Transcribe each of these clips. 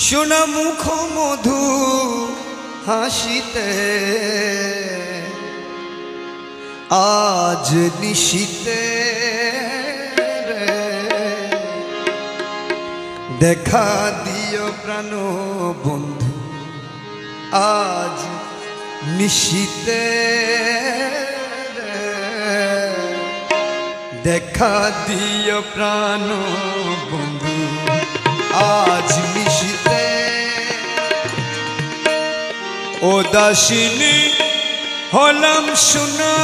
শোনা মুখ মধু হাসিতে আজ নিশিতে দেখা দিও প্রাণ বন্ধু আজ নিশিতে দেখা দিও প্রাণ বন্ধু আজ নিশিতে ও দাসিনী হলাম শোনা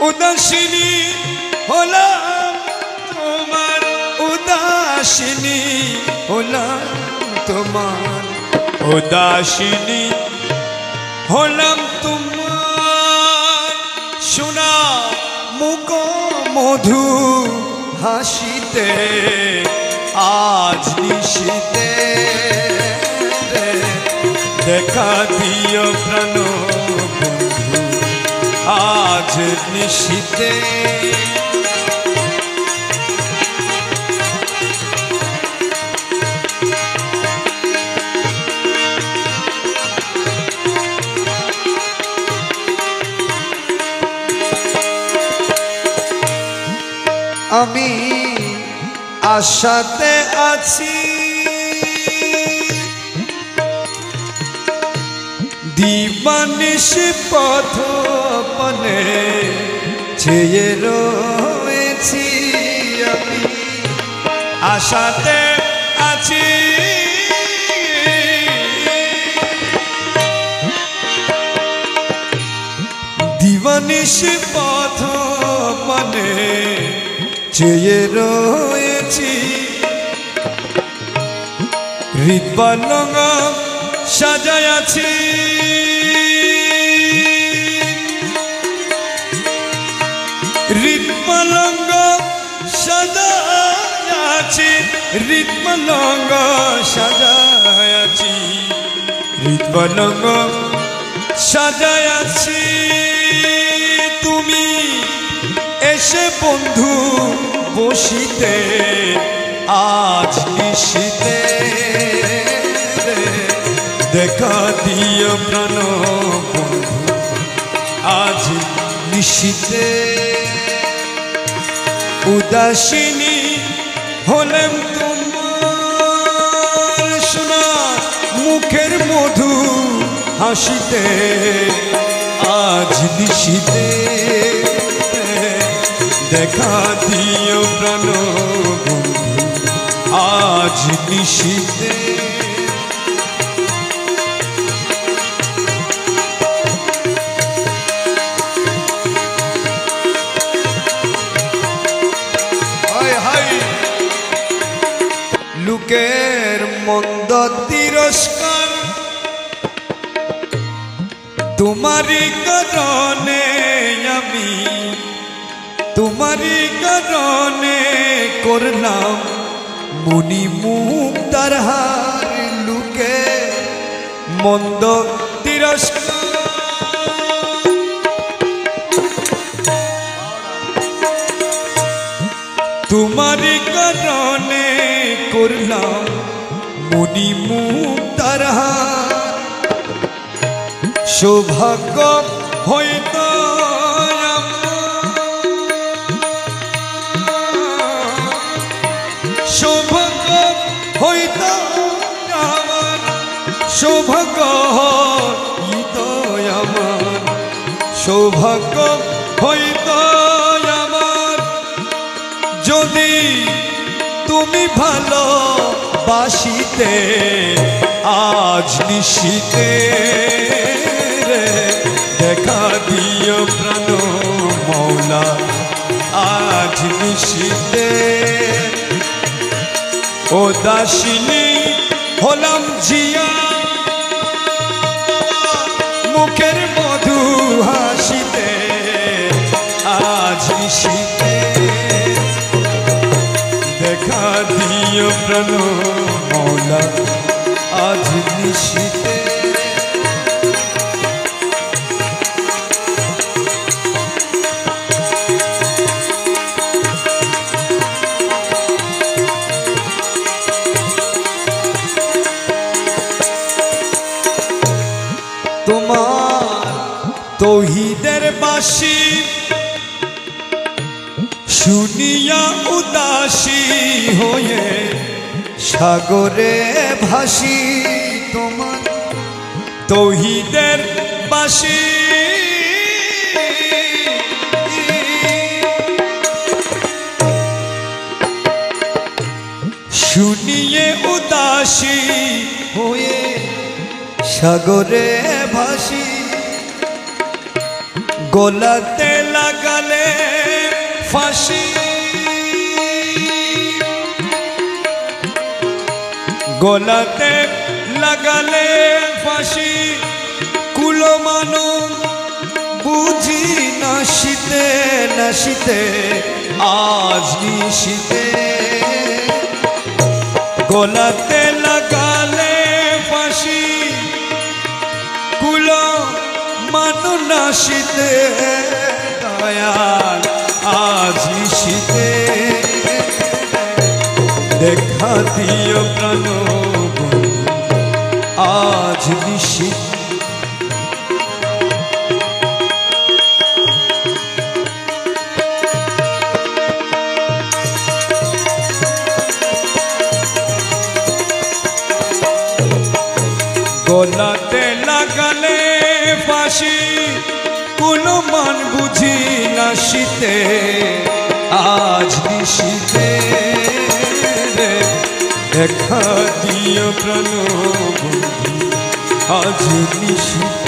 উদাসিনী হলাম তোমার উদাসিনী হলাম তোমার উদাসিনী হলাম তোমার শোনা মুখ মধু হাসিতে আজ নিশিতে দেখা দিও প্রাণ বন্ধু আজ নিশিতে আমি আশাতে আছি দিবানিশ পথ পানে চেয়ে রয়েছি আমি আশাতে আছি দিবানিশ পথ পানে চেয়ে রয়েছি হৃদপালঙ্গ সাজায় আছি হৃদপালঙ্গ সাজায় আছি হৃদপালঙ্গ সাজায় আছি হৃদপালঙ্গ সাজায় আছি তুমি এসে বন্ধু বসিতে আজ নিশিতে দেখা দিও প্রাণ বন্ধু আজ নিশিতে উদাসিনী হলেম তোমার শোনা মুখের মধু হাসিতে আজ নিশিতে দেখা দিও প্রাণ বন্ধু আজ নিশিতে লোকের মন্দ তিরস্কার তোমারই কারণে আমি তোমারই কারণে করলাম মনি মুক্তার হার লোকে মন্দ তিরস্কার তোমারই কারণে করলাম মনি মুক্তার হার সৌভাগ্য হয়তো সৌভাগ্য হয়তো আমার সৌভাগ্য হয়তো আমার সৌভাগ্য হয়তো আমার যদি তুমি ভালো বাসিতে আজ নিশিতে দেখা দিও প্রাণ মৌলা আজ নিশিতে ও দাসিনী হলাম জিয়া মুখের মধু হাসিতে আজ নিশিতে দেখা দিও প্রাণ মৌলা আজ নিশিতে বাঁশি শুনিয়া উদাসী হয়ে সাগরে ভাসি তোমার তৌহিদের বাঁশি শুনিয়ে উদাসী হয়ে সাগরে ভাসি গলাতে লাগালে ফাঁসি গলাতে লাগালে ফাঁসি কুলমানো বুঝি নাশিতে নাশিতে আজ নিশিতে গলাতে লাগালে ফাঁসি কুলো মানু নাশিতে দয়াল আজ নিশিতে দেখা দিও প্রাণ আজ নিশিতে গলাতে লাগালে ফাঁসি কোনো মান বুঝি নাশিতে আজ নিশিতে দেখা দিও প্রাণ আজ নিশিতে।